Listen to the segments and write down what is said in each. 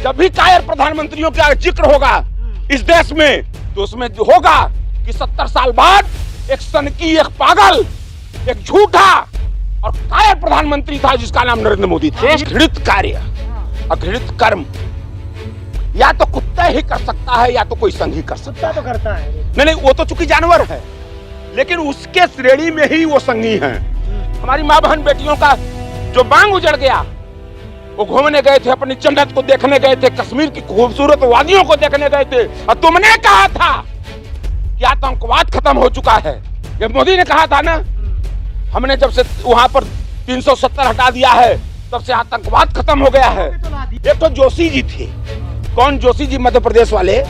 जब भी कायर प्रधानमंत्रियों का जिक्र होगा इस देश में, तो उसमें होगा कि 70 साल बाद एक सनकी, एक पागल, एक झूठा और कायर प्रधानमंत्री था जिसका नाम नरेंद्र मोदी था। घृणित कार्य, अघृणित कर्म या तो कुत्ता ही कर सकता है या तो कोई संघ ही कर सकता है। तो करता है नहीं, वो तो चूंकि जानवर है, लेकिन उसके श्रेणी में ही वो संघी हैं। हमारी माँ बहन बेटियों का जो बांग उजड़ गया, वो घूमने गए थे, अपनी जन्नत को देखने गए थे, कश्मीर की खूबसूरत वादियों को देखने गए थे, और तुमने कहा था कि आतंकवाद खत्म हो चुका है। ये मोदी ने कहा था ना, हमने जब से वहां पर 370 हटा दिया है तब से आतंकवाद खत्म हो गया है। एक तो जोशी जी थे, कौन जोशी जी, मध्य प्रदेश वाले,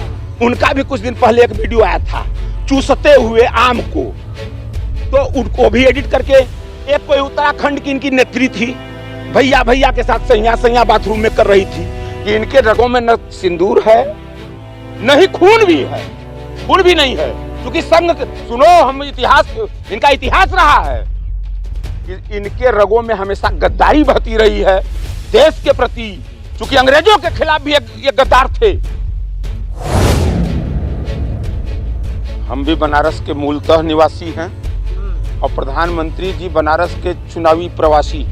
उनका भी कुछ दिन पहले एक वीडियो आया था चूसते हुए आम को, तो उनको भी एडिट करके, एक कोई उत्तराखंड की इनकी नेत्री थी, भैया भैया के साथ सैया बाथरूम में कर रही थी कि इनके रगों में न सिंदूर है न ही खून भी है, खून भी नहीं है, क्योंकि संघ, सुनो, हम इतिहास, इनका इतिहास रहा है कि इनके रगों में हमेशा गद्दारी बहती रही है देश के प्रति, क्योंकि अंग्रेजों के खिलाफ भी ये गद्दार थे। हम भी बनारस के मूलतः निवासी हैं और प्रधानमंत्री जी बनारस के चुनावी प्रवासी,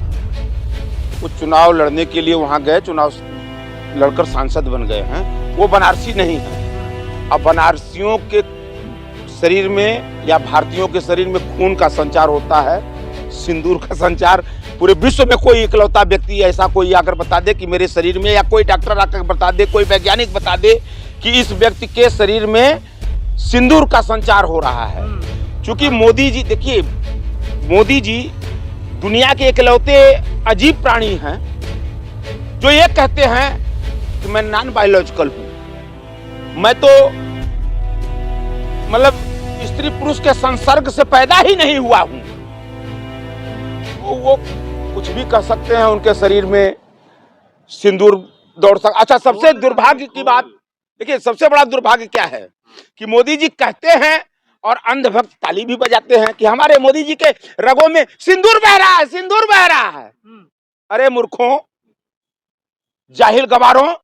वो चुनाव लड़ने के लिए वहां गए, चुनाव लड़कर सांसद बन गए हैं, वो बनारसी नहीं है। अब बनारसियों के शरीर में या भारतीयों के शरीर में खून का संचार होता है, सिंदूर का संचार पूरे विश्व में कोई इकलौता व्यक्ति ऐसा कोई आकर बता दे कि मेरे शरीर में, या कोई डॉक्टर आकर बता दे, कोई वैज्ञानिक बता दे कि इस व्यक्ति के शरीर में सिंदूर का संचार हो रहा है। क्योंकि मोदी जी, देखिए, मोदी जी दुनिया के इकलौते अजीब प्राणी हैं जो ये कहते हैं कि मैं नॉन बायोलॉजिकल हूं, मैं तो मतलब स्त्री पुरुष के संसर्ग से पैदा ही नहीं हुआ हूं। वो कुछ भी कह सकते हैं, उनके शरीर में सिंदूर दौड़ सकता। अच्छा, सबसे दुर्भाग्य की बात, देखिए, सबसे बड़ा दुर्भाग्य क्या है कि मोदी जी कहते हैं और अंधभक्त ताली भी बजाते हैं कि हमारे मोदी जी के रगों में सिंदूर बह रहा है, सिंदूर बह रहा है। अरे मूर्खों, जाहिल गवारों,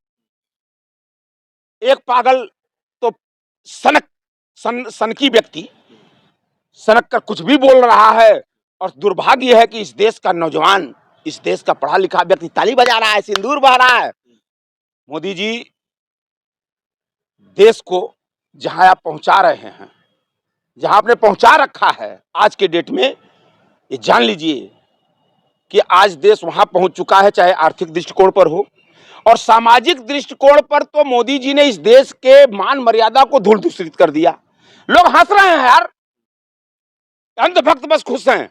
एक पागल तो सनकी व्यक्ति सनक कर कुछ भी बोल रहा है, और दुर्भाग्य है कि इस देश का नौजवान, इस देश का पढ़ा लिखा व्यक्ति ताली बजा रहा है, सिंदूर बह रहा है। मोदी जी, देश को जहां आप पहुंचा रहे हैं, जहां आपने पहुंचा रखा है आज के डेट में, ये जान लीजिए कि आज देश वहां पहुंच चुका है, चाहे आर्थिक दृष्टिकोण पर हो और सामाजिक दृष्टिकोण पर। तो मोदी जी ने इस देश के मान मर्यादा को धूल दूषित कर दिया। लोग हंस रहे हैं यार, अंधभक्त बस खुश हैं,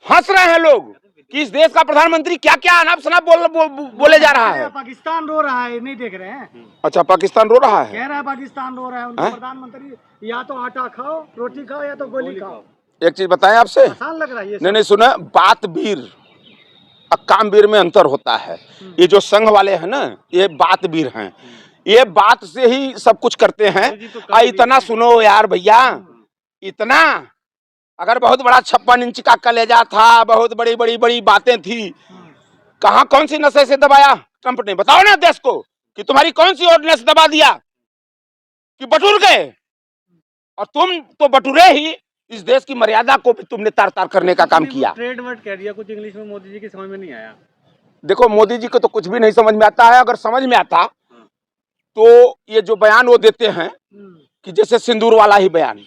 हंस रहे हैं लोग कि इस देश का प्रधानमंत्री क्या क्या अनाप शनाप बोले जा रहा है। पाकिस्तान रो रहा है, नहीं देख रहे हैं? अच्छा, पाकिस्तान रो रहा है, कह रहा है पाकिस्तान रो रहा है। उनका प्रधानमंत्री या तो आटा खाओ, रोटी खाओ, या तो गोली खाओ। एक चीज बताएं आपसे, आसान लग रहा है ये? नहीं सुना, बात वीर कामवीर में अंतर होता है। ये जो संघ वाले हैं ना, ये बात वीर हैं, ये बात से ही सब कुछ करते हैं। इतना सुनो यार भैया, इतना, अगर बहुत बड़ा 56 इंच का कलेजा था, बहुत बड़ी बड़ी बड़ी बातें थी, कहां कौन सी नशे से दबाया ट्रंप ने? बताओ ना देश को कि तुम्हारी कौन सी ऑर्डिनेंस दबा दिया कि बटुर गए? और तुम तो बटुरे ही, इस देश की मर्यादा को भी तुमने तार तार करने का काम किया। ट्रेड वर्ड कह दिया कुछ इंग्लिश में, मोदी जी की समझ में नहीं आया। देखो, मोदी जी को तो कुछ भी नहीं समझ में आता है। अगर समझ में आता तो ये जो बयान वो देते हैं कि जैसे सिंदूर वाला ही बयान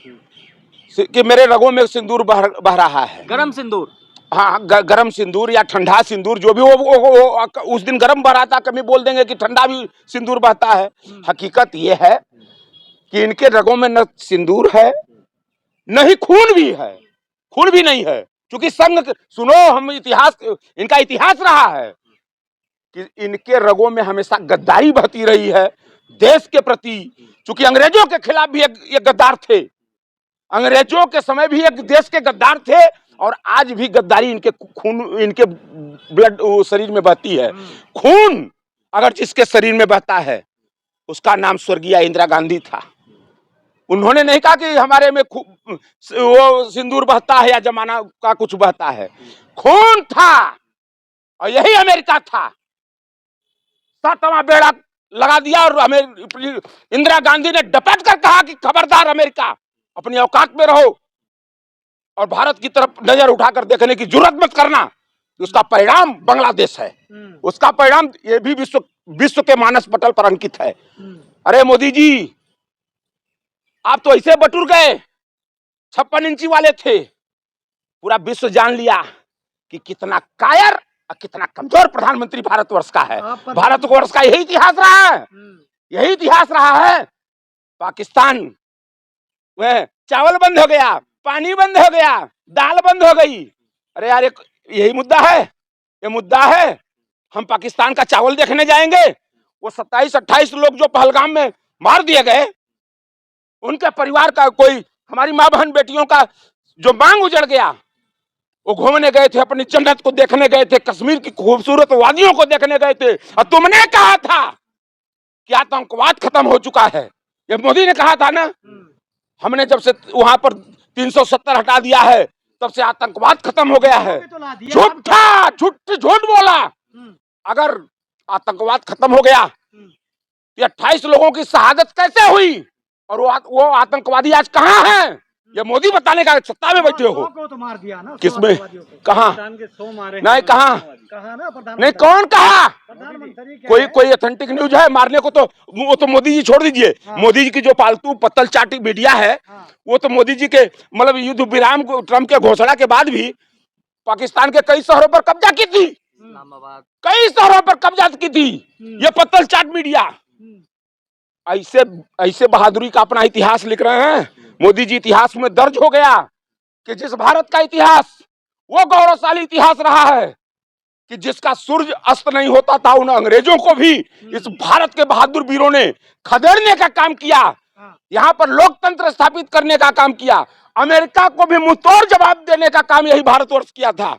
कि मेरे रगों में सिंदूर बह रहा है, गरम सिंदूर, हाँ, गरम सिंदूर या ठंडा सिंदूर, जो भी वो उस दिन गरम बह रहा था, कभी बोल देंगे कि ठंडा भी सिंदूर बहता है। हकीकत ये है कि इनके रगों में न सिंदूर है न ही खून भी है, खून भी नहीं है, क्योंकि संघ, सुनो, हम इतिहास, इनका इतिहास रहा है कि इनके रगों में हमेशा गद्दारी बहती रही है देश के प्रति, क्योंकि अंग्रेजों के खिलाफ भी ये गद्दार थे, अंग्रेजों के समय भी एक देश के गद्दार थे, और आज भी गद्दारी इनके खून, इनके ब्लड शरीर में बहती है। खून अगर जिसके शरीर में बहता है उसका नाम स्वर्गीय इंदिरा गांधी था। उन्होंने नहीं कहा कि हमारे में वो सिंदूर बहता है या जमाना का कुछ बहता है, खून था, और यही अमेरिका था। 7वां बेड़ा लगा दिया और हमें इंदिरा गांधी ने डपट कर कहा कि खबरदार अमेरिका, अपनी औकात में रहो और भारत की तरफ नजर उठाकर देखने की जरूरत मत करना। उसका परिणाम बांग्लादेश है, उसका परिणाम ये भी विश्व के मानस पटल पर अंकित है। अरे मोदी जी, आप तो ऐसे बटुर गए, 56 इंची वाले थे, पूरा विश्व जान लिया कि कितना कायर और कितना कमजोर प्रधानमंत्री भारतवर्ष का है। भारतवर्ष का यही इतिहास रहा है, यही इतिहास रहा है। पाकिस्तान वह चावल बंद हो गया, पानी बंद हो गया, दाल बंद हो गई। अरे यार, यही मुद्दा है, ये मुद्दा है। हम पाकिस्तान का चावल देखने जाएंगे, वो 27-28 लोग जो पहलगाम में मार दिए गए, उनके परिवार का कोई, हमारी माँ बहन बेटियों का जो मांग उजड़ गया, वो घूमने गए थे, अपनी जन्नत को देखने गए थे, कश्मीर की खूबसूरत वादियों को देखने गए थे। और तुमने कहा था कि आतंकवाद खत्म हो चुका है, ये मोदी ने कहा था ना। हमने जब से वहां पर 370 हटा दिया है, तब से आतंकवाद खत्म हो गया है। झूठ बोला। अगर आतंकवाद खत्म हो गया तो 28 लोगों की शहादत कैसे हुई, और वो आतंकवादी आज कहाँ हैं? ये मोदी बताने का सत्ता में बैठे हो। तो मार दिया ना, किसमें? कहाँ? नहीं, कहाँ? नहीं, कौन कहा? कोई ऑथेंटिक न्यूज है मारने को? तो वो तो मोदी जी छोड़ दीजिए। मोदी जी की जो पालतू पत्तल चाटी मीडिया है, वो तो मोदी जी के मतलब युद्ध विराम ट्रम्प के घोषणा के बाद भी पाकिस्तान के कई शहरों पर कब्जा की थी, कई शहरों पर कब्जा की थी ये पत्तल चाट मीडिया। ऐसे बहादुरी का अपना इतिहास लिख रहे हैं मोदी जी। इतिहास में दर्ज हो गया कि जिस भारत का इतिहास वो गौरवशाली इतिहास रहा है कि जिसका सूरज अस्त नहीं होता था, उन अंग्रेजों को भी इस भारत के बहादुर वीरों ने खदेड़ने का काम किया, यहाँ पर लोकतंत्र स्थापित करने का काम किया, अमेरिका को भी मुंहतोड़ जवाब देने का काम यही भारतवर्ष किया था।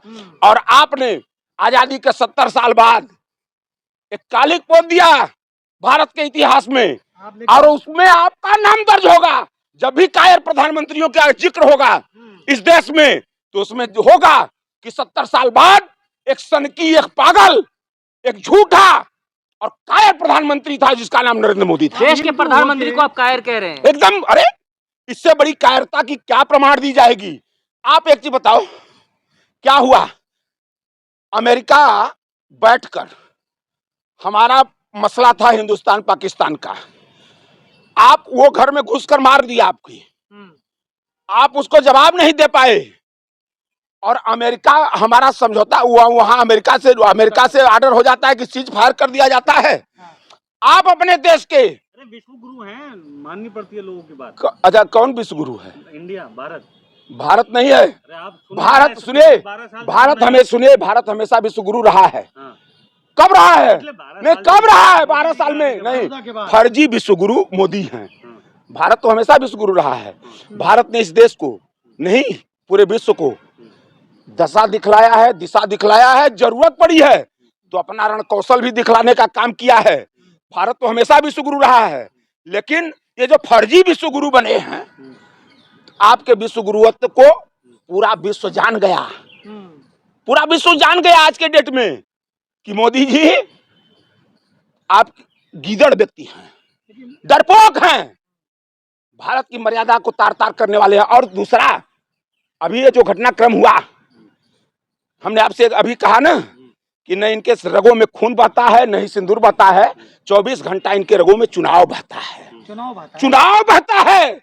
और आपने आजादी के 70 साल बाद एक कालिक पोत दिया भारत के इतिहास में, और उसमें आपका नाम दर्ज होगा। जब भी कायर प्रधानमंत्रियों का जिक्र होगा इस देश में, तो उसमें होगा कि 70 साल बाद एक सनकी, एक पागल, एक झूठा और कायर प्रधानमंत्री था जिसका नाम नरेंद्र मोदी था। देश के प्रधानमंत्री को आप कायर कह रहे हैं? एकदम। अरे, इससे बड़ी कायरता की क्या प्रमाण दी जाएगी? आप एक चीज बताओ, क्या हुआ? अमेरिका बैठकर, हमारा मसला था हिंदुस्तान पाकिस्तान का, आप वो घर में घुसकर मार दिया आपकी, आप उसको जवाब नहीं दे पाए, और अमेरिका, हमारा समझौता हुआ वहां अमेरिका से ऑर्डर हो जाता है कि सीज फायर कर दिया जाता है। आप अपने देश के विश्व गुरु हैं, माननी पड़ती है लोगों की बात। अच्छा, कौन विश्व गुरु है? इंडिया, भारत नहीं है। भारत सुनिए, भारत हमेशा विश्व गुरु रहा है। कब रहा है? नहीं, कब रहा है? 12 साल में नहीं। फर्जी विश्व गुरु मोदी हैं। भारत तो हमेशा विश्व गुरु रहा है। भारत ने इस देश को नहीं, पूरे विश्व को दशा दिखलाया है, दिशा दिखलाया है। जरूरत पड़ी है तो अपना रण कौशल भी दिखलाने का काम किया है। भारत तो हमेशा विश्व गुरु रहा है, लेकिन ये जो फर्जी विश्व गुरु बने हैं, आपके विश्व गुरुत्व को पूरा विश्व जान गया, पूरा विश्व जान गया आज के डेट में कि मोदी जी आप गीदड़ व्यक्ति हैं, डरपोक हैं, भारत की मर्यादा को तार तार करने वाले हैं। और दूसरा, अभी ये जो घटनाक्रम हुआ, हमने आपसे अभी कहा ना कि न इनके रगों में खून बहता है, न ही सिंदूर बहता है, 24 घंटा इनके रगों में चुनाव बहता है। चुनाव बहता है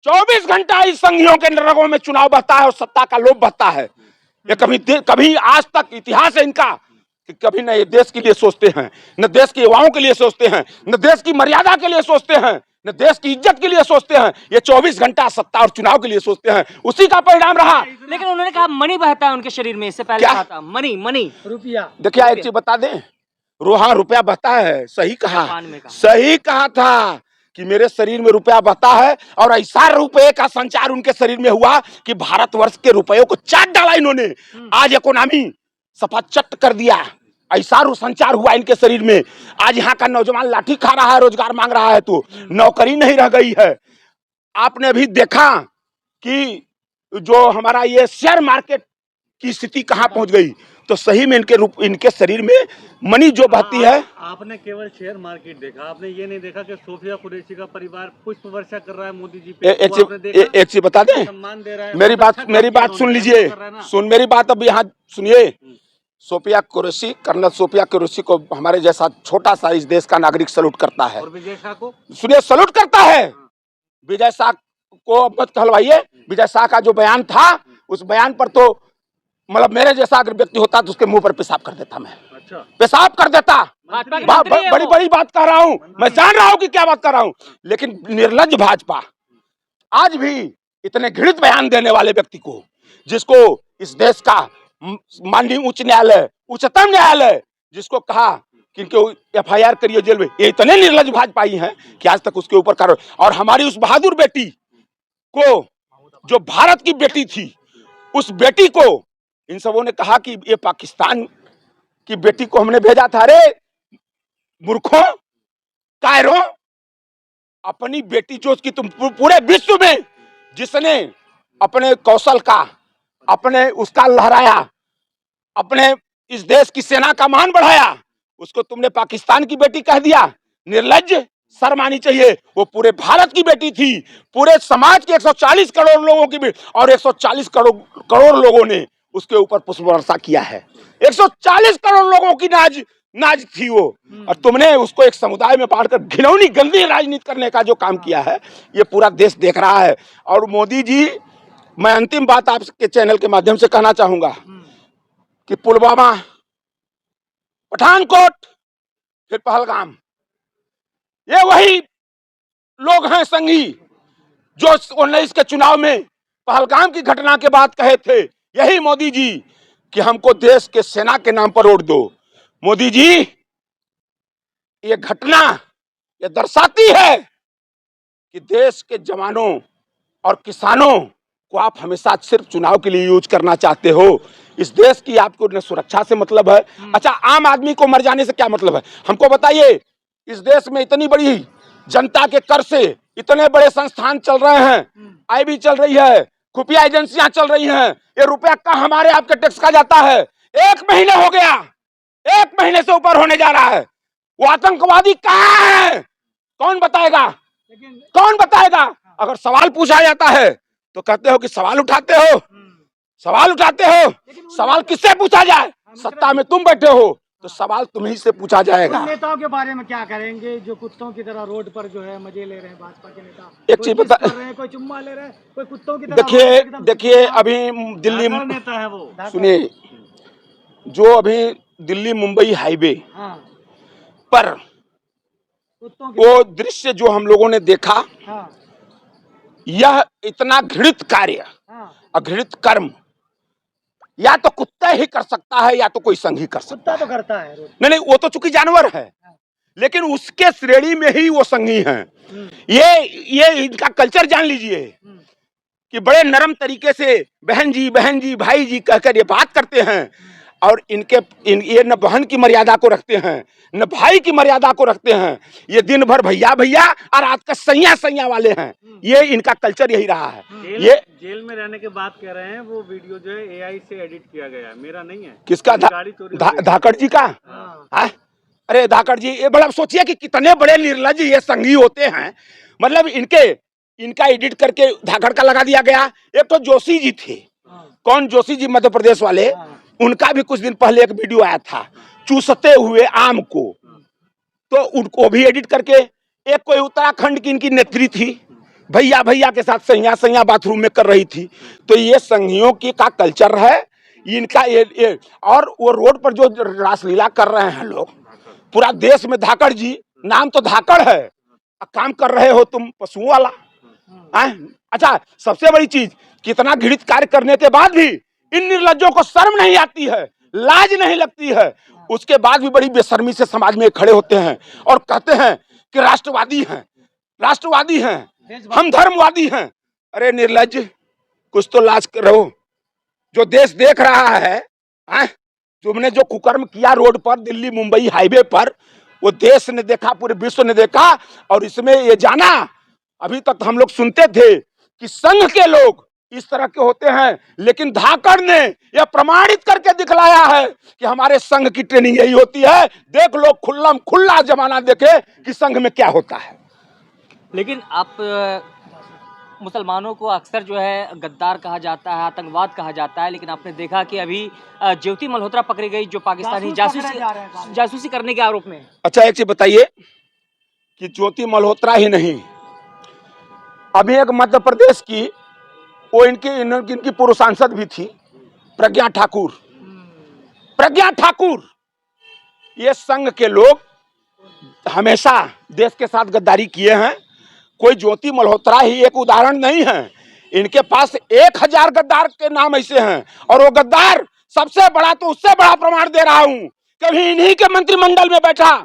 24 घंटा इस संघियों के रगों में चुनाव बहता है और सत्ता का लोभ बहता है। ये कभी आज तक इतिहास है इनका कि कभी न ये देश के लिए सोचते हैं, न देश के युवाओं के लिए सोचते हैं, न देश की मर्यादा के लिए सोचते हैं, न देश की इज्जत के लिए सोचते हैं। ये 24 घंटा सत्ता और चुनाव के लिए सोचते हैं, उसी का परिणाम रहा। लेकिन उन्होंने कहा मनी बहता है उनके शरीर में, इससे पहले कहा था मनी रुपया। देखिए, एक चीज बता दें, रोहा रुपया बहता है, सही कहा, सही कहा था कि मेरे शरीर में रुपया बहता है। और ऐसा रुपये का संचार उनके शरीर में हुआ कि भारतवर्ष के रुपयों को चाट डाला इन्होंने। आज इकोनॉमी सफा चट कर दिया, ऐसा संचार हुआ इनके शरीर में। आज यहाँ का नौजवान लाठी खा रहा है, रोजगार मांग रहा है, तो नौकरी नहीं रह गई है। आपने भी देखा कि जो हमारा ये शेयर मार्केट की स्थिति कहाँ पहुंच गई। तो सही में इनके शरीर में मनी जो बहती है। आपने केवल शेयर मार्केट देखा, आपने ये नहीं देखा कि सोफिया कुरैशी का परिवार पुष्प वर्षा कर रहा है मोदी जी पे। एक चीज बता दें, सम्मान दे रहा है। मेरी बात सुन लीजिए, मेरी बात अब यहाँ सुनिए। सोफिया कुरैशी, कर्नल सोफिया कुरैशी को हमारे जैसा छोटा सा इस देश का नागरिक सल्यूट करता है। और विजय शाह को सुनिए, सल्यूट करता है। विजय शाह को मत कहलवाइए। विजय शाह का जो बयान था, उस बयान पर तो मतलब मेरे जैसा अगर व्यक्ति होता तो उसके मुंह पर पेशाब कर देता मैं। अच्छा, पेशाब कर देता। बड़ी बड़ी बात कर रहा हूँ मैं, जान रहा हूँ कि क्या बात कर रहा हूँ। लेकिन निर्लज्ज भाजपा आज भी इतने घृणित बयान देने वाले व्यक्ति को, जिसको इस देश का माननीय उच्च न्यायालय, उच्चतम न्यायालय जिसको कहा कि इनको FIR करिए जेल में, ये इतने निर्लज्ज भाजपा ही हैं कि आज तक उसके ऊपर कार्रवाई। और हमारी उस बहादुर बेटी को, जो भारत की बेटी थी, उस बेटी को इन सबों ने कहा कि ये पाकिस्तान की बेटी को हमने भेजा था। अरे मूर्खों, कायरों, अपनी बेटी जो उसकी तुम पूरे विश्व में जिसने अपने कौशल का, अपने उसका लहराया, अपने इस देश की सेना का मान बढ़ाया, उसको तुमने पाकिस्तान की बेटी कह दिया। निर्लज्ज, शर्म आनी चाहिए। वो पूरे भारत की बेटी थी, पूरे समाज के 140 करोड़ लोगों की बेटी, और 140 करोड़ लोगों ने उसके ऊपर पुष्प वर्षा किया है। 140 करोड़ लोगों की नाज थी वो, और तुमने उसको एक समुदाय में बांटकर घिनौनी गंदी राजनीति करने का जो काम किया है, ये पूरा देश देख रहा है। और मोदी जी, मैं अंतिम बात आपके चैनल के माध्यम से कहना चाहूंगा कि पुलवामा, पठानकोट, फिर पहलगाम, ये वही लोग हैं संगी जो 19 के चुनाव में पहलगाम की घटना के बाद कहे थे, यही मोदी जी, कि हमको देश के सेना के नाम पर वोट दो। मोदी जी, ये घटना ये दर्शाती है कि देश के जवानों और किसानों को आप हमेशा सिर्फ चुनाव के लिए यूज करना चाहते हो। इस देश की आपको न सुरक्षा से मतलब है। अच्छा, आम आदमी को मर जाने से क्या मतलब है? हमको बताइए, इस देश में इतनी बड़ी जनता के कर से इतने बड़े संस्थान चल रहे हैं, IB चल रही है, खुफिया एजेंसियां चल रही हैं, ये रुपया का हमारे आपके टैक्स का जाता है। 1 महीने हो गया, 1 महीने से ऊपर होने जा रहा है। वो आतंकवादी कहाँ है? कौन बताएगा? कौन बताएगा? अगर सवाल पूछा जाता है तो कहते हो कि सवाल उठाते हो, सवाल उठाते हो। सवाल किससे पूछा जाए? सत्ता में तुम बैठे हो तो सवाल तुम्ही से पूछा जाएगा। नेताओं के बारे में क्या करेंगे जो कुत्तों की तरह रोड पर जो है मजे ले रहे हैं? भाजपा के नेता एक चीज बता, कोई चुम्मा ले रहे हैं, कोई कुत्तों की तरह। देखिए अभी दिल्ली, नेता है वो, सुनिए, जो अभी दिल्ली मुंबई हाईवे पर वो दृश्य जो हम लोगों ने देखा, यह इतना घृणित कार्य, अघृणित कर्म या तो कुत्ता ही कर सकता है या तो कोई संघ ही कर सकता है। तो करता है। नहीं, वो तो चूंकि जानवर है, लेकिन उसके श्रेणी में ही वो संघी हैं। ये इनका कल्चर जान लीजिए कि बड़े नरम तरीके से बहन जी, भाई जी कहकर ये बात करते हैं, और ये न बहन की मर्यादा को रखते हैं, न भाई की मर्यादा को रखते हैं। ये दिन भर भैया भैया और रात का सैया वाले हैं। ये इनका कल्चर यही रहा है। ये जेल में रहने के बाद कह रहे हैं वो वीडियो जो है AI से एडिट किया गया है, मेरा नहीं है। किसका? धाकड़ जी का। अरे धाकड़ जी, ये बड़ा सोचिए कि कितने बड़े निर्लज्ज ये संगी होते हैं। मतलब इनका एडिट करके धाकड़ का लगा दिया गया। एक तो जोशी जी थे, कौन? जोशी जी, मध्य प्रदेश वाले। उनका भी कुछ दिन पहले एक वीडियो आया था, चूसते हुए आम को, तो उनको भी एडिट करके। एक कोई उत्तराखंड की इनकी नेत्री थी, भैया के साथ सैया बाथरूम में कर रही थी। तो ये संघियों की का कल्चर है इनका। ये और वो रोड पर जो रासलीला कर रहे हैं लोग, पूरा देश में धाकड़ जी, नाम तो धाकड़ है, काम कर रहे हो तुम पशुओं वाला। अच्छा, सबसे बड़ी चीज, कितना घृणित कार्य करने के बाद भी इन निर्लज्जों को शर्म नहीं आती है, लाज नहीं लगती है। उसके बाद भी बड़ी बेशर्मी से समाज में खड़े होते हैं और कहते हैं कि राष्ट्रवादी हैं, हम धर्मवादी हैं। अरे निर्लज्ज, कुछ तो लाज करो। जो देश देख रहा है, तुमने जो कुकर्म किया रोड पर, दिल्ली मुंबई हाईवे पर, वो देश ने देखा, पूरे विश्व ने देखा। और इसमें ये जाना, अभी तक हम लोग सुनते थे कि संघ के लोग इस तरह के होते हैं, लेकिन धाकड़ ने यह प्रमाणित करके दिखलाया है कि हमारे संघ की ट्रेनिंग यही होती है। देख लो, खुला जमाना देखे कि संघ में क्या होता है। लेकिन आप मुसलमानों को अक्सर जो है गद्दार कहा जाता है, आतंकवाद कहा जाता है, लेकिन आपने देखा कि अभी ज्योति मल्होत्रा पकड़ी गई जो पाकिस्तानी जासूसी करने के आरोप में। अच्छा, एक चीज बताइए कि ज्योति मल्होत्रा ही नहीं, अभी एक मध्य प्रदेश की वो इनकी पूर्व सांसद भी थी, प्रज्ञा ठाकुर। ये संघ के लोग हमेशा देश के साथ गद्दारी किए हैं। कोई ज्योति मल्होत्रा ही एक उदाहरण नहीं है, इनके पास 1000 गद्दार के नाम ऐसे हैं। और वो गद्दार सबसे बड़ा, तो उससे बड़ा प्रमाण दे रहा हूं, कभी इन्हीं के मंत्रिमंडल में बैठा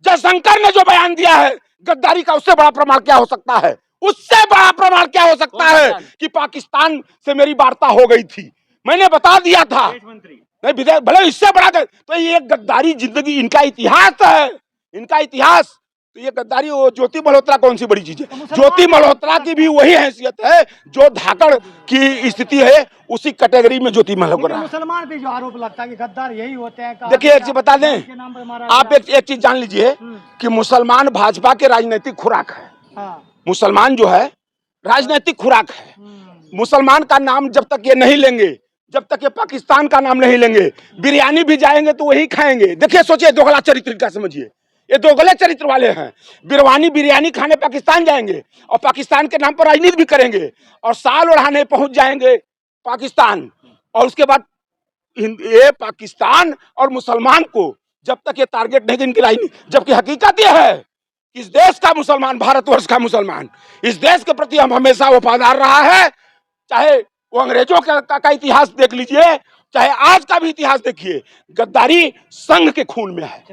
जयशंकर ने जो बयान दिया है गद्दारी का, उससे बड़ा प्रमाण क्या हो सकता है? उससे बड़ा प्रमाण क्या हो सकता है कि पाकिस्तान से मेरी वार्ता हो गई थी, मैंने बता दिया था। नहीं, विदेश भले इससे बड़ा, तो ये गद्दारी जिंदगी, इनका इतिहास है, इनका इतिहास। तो ये गद्दारी, वो ज्योति मल्होत्रा कौन सी बड़ी चीज है? ज्योति मल्होत्रा की भी वही हैसियत है जो धाकड़ की स्थिति है, उसी कैटेगरी में ज्योति मल्होत्रा। मुसलमान पे जो आरोप लगता है कि गद्दार यही होते हैं। देखिए, एक चीज बता दें, आप एक चीज जान लीजिए कि मुसलमान भाजपा के राजनीतिक खुराक है। मुसलमान जो है राजनीतिक खुराक है। मुसलमान का नाम जब तक ये नहीं लेंगे, जब तक ये पाकिस्तान का नाम नहीं लेंगे, बिरयानी भी जाएंगे तो वही खाएंगे। देखिए, सोचिए, दोगला चरित्र का समझिए, ये दोगले चरित्र वाले हैं। बिरयानी खाने पाकिस्तान जाएंगे और पाकिस्तान के नाम पर राजनीति भी करेंगे, और साल ओढ़ाने पहुंच जाएंगे पाकिस्तान, और उसके बाद ये पाकिस्तान और मुसलमान को जब तक ये टारगेट नहीं इनकी राजनीति। जबकि हकीकत यह है, इस देश का मुसलमान, भारतवर्ष का मुसलमान, इस देश के प्रति हम हमेशा वफादार रहा है। चाहे वो अंग्रेजों का इतिहास देख लीजिए, चाहे आज का भी इतिहास देखिए, गद्दारी संघ के खून में है।